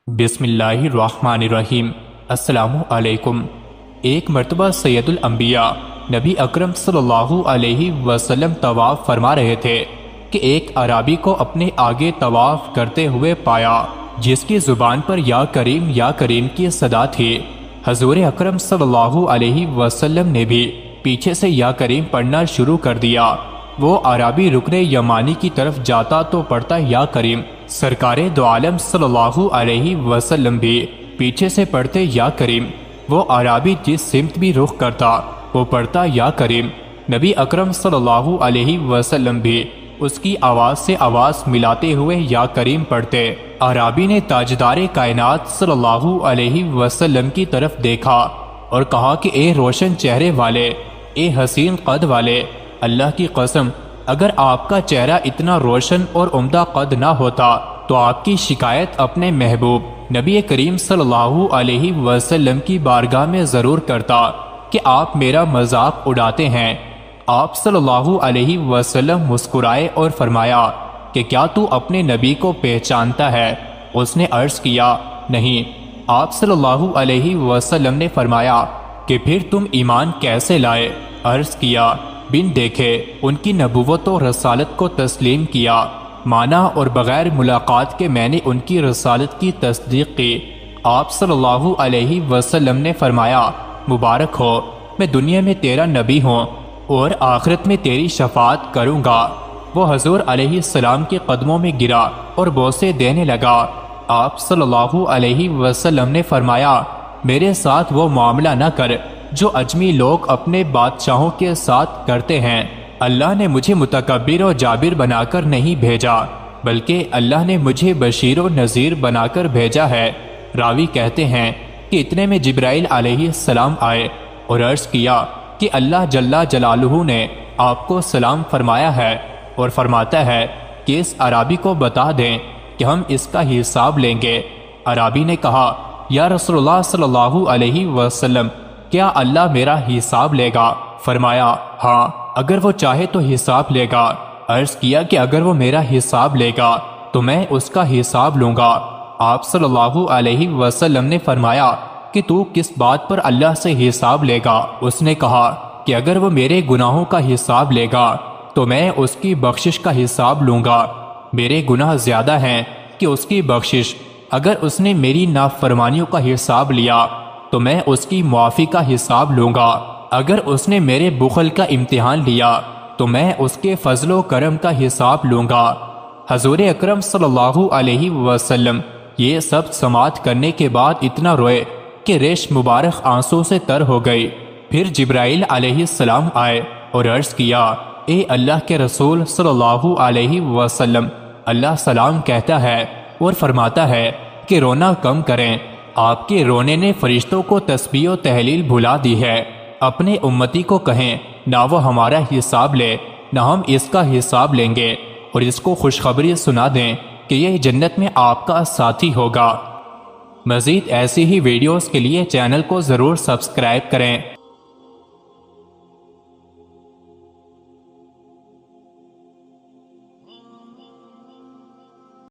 بسم اللہ الرحمن الرحیم۔ السلام علیکم۔ ایک مرتبہ سید الانبیاء نبی اکرم صلی اللہ علیہ وسلم طواف فرما رہے تھے کہ ایک اعرابی کو اپنے آگے طواف کرتے ہوئے پایا جس کی زبان پر یا کریم کی صدا تھی۔ حضور اکرم صلی اللہ علیہ وسلم نے بھی پیچھے سے یا کریم پڑھنا شروع کر دیا۔ وہ اعرابی رکن یمانی کی طرف جاتا تو پڑھتا یا کریم، سرکار دو عالم صلی اللہ علیہ وسلم بھی پیچھے سے پڑھتے یا کریم۔ وہ اعرابی جس سمت بھی رخ کرتا وہ پڑھتا یا کریم۔ نبی اکرم صلی اللہ علیہ وسلم بھی اس کی آواز سے آواز ملاتے ہوئے یا کریم پڑھتے۔ اعرابی نے تاجدار کائنات صلی اللہ علیہ وسلم کی طرف دیکھا اور کہا کہ اے روشن چہرے والے، اے حسین قد والے، اللہ کی قسم اگر آپ کا چہرہ اتنا روشن اور عمدہ قد نہ ہوتا تو آپ کی شکایت اپنے محبوب نبی کریم صلی اللہ علیہ وسلم کی بارگاہ میں ضرور کرتا کہ آپ میرا مذاق اڑاتے ہیں۔ آپ صلی اللہ علیہ وسلم مسکرائے اور فرمایا کہ کیا تو اپنے نبی کو پہچانتا ہے؟ اس نے عرض کیا نہیں۔ آپ صلی اللہ علیہ وسلم نے فرمایا کہ پھر تم ایمان کیسے لائے؟ عرض کیا بن دیکھے ان کی نبوت و رسالت کو تسلیم کیا، مانا اور بغیر ملاقات کے میں نے ان کی رسالت کی تصدیق کی۔ آپ صلی اللہ علیہ وسلم نے فرمایا مبارک ہو، میں دنیا میں تیرا نبی ہوں اور آخرت میں تیری شفاعت کروں گا۔ وہ حضور علیہ السلام کے قدموں میں گرا اور بوسے دینے لگا۔ آپ صلی اللہ علیہ وسلم نے فرمایا میرے ساتھ وہ معاملہ نہ کر جو اجمی لوگ اپنے بادشاہوں کے ساتھ کرتے ہیں۔ اللہ نے مجھے متکبر و جابر بنا کر نہیں بھیجا بلکہ اللہ نے مجھے بشیر و نذیر بنا کر بھیجا ہے۔ راوی کہتے ہیں کہ اتنے میں جبرائیل علیہ السلام آئے اور عرض کیا کہ اللہ جل جلالہ نے آپ کو سلام فرمایا ہے اور فرماتا ہے کہ اس عرابی کو بتا دیں کہ ہم اس کا حساب لیں گے۔ عرابی نے کہا یا رسول اللہ صلی اللہ علیہ وسلم، کیا اللہ میرا حساب لے گا؟ فرمایا ہاں، اگر وہ چاہے تو حساب لے گا۔ عرض کیا کہ اگر وہ میرا حساب لے گا تو میں اس کا حساب لوں گا۔ آپ صلی اللہ علیہ وسلم نے فرمایا کہ تو کس بات پر اللہ سے حساب لے گا؟ اس نے کہا کہ اگر وہ میرے گناہوں کا حساب لے گا تو میں اس کی بخشش کا حساب لوں گا۔ میرے گناہ زیادہ ہیں کہ اس کی بخشش۔ اگر اس نے میری نافرمانیوں کا حساب لیا تو میں اس کی معافی کا حساب لوں گا۔ اگر اس نے میرے بخل کا امتحان لیا تو میں اس کے فضل و کرم کا حساب لوں گا۔ حضور اکرم صلی اللہ علیہ وسلم یہ سب سماعت کرنے کے بعد اتنا روئے کہ ریش مبارک آنسوں سے تر ہو گئی۔ پھر جبرائیل علیہ السلام آئے اور عرض کیا اے اللہ کے رسول صلی اللہ علیہ وسلم، اللہ سلام کہتا ہے اور فرماتا ہے کہ رونا کم کریں۔ آپ کے رونے نے فرشتوں کو تسبیح و تہلیل بھلا دی ہے۔ اپنے امتی کو کہیں نہ وہ ہمارا حساب لے نہ ہم اس کا حساب لیں گے، اور اس کو خوشخبری سنا دیں کہ یہ جنت میں آپ کا ساتھی ہوگا۔ مزید ایسی ہی ویڈیوز کے لیے چینل کو ضرور سبسکرائب کریں۔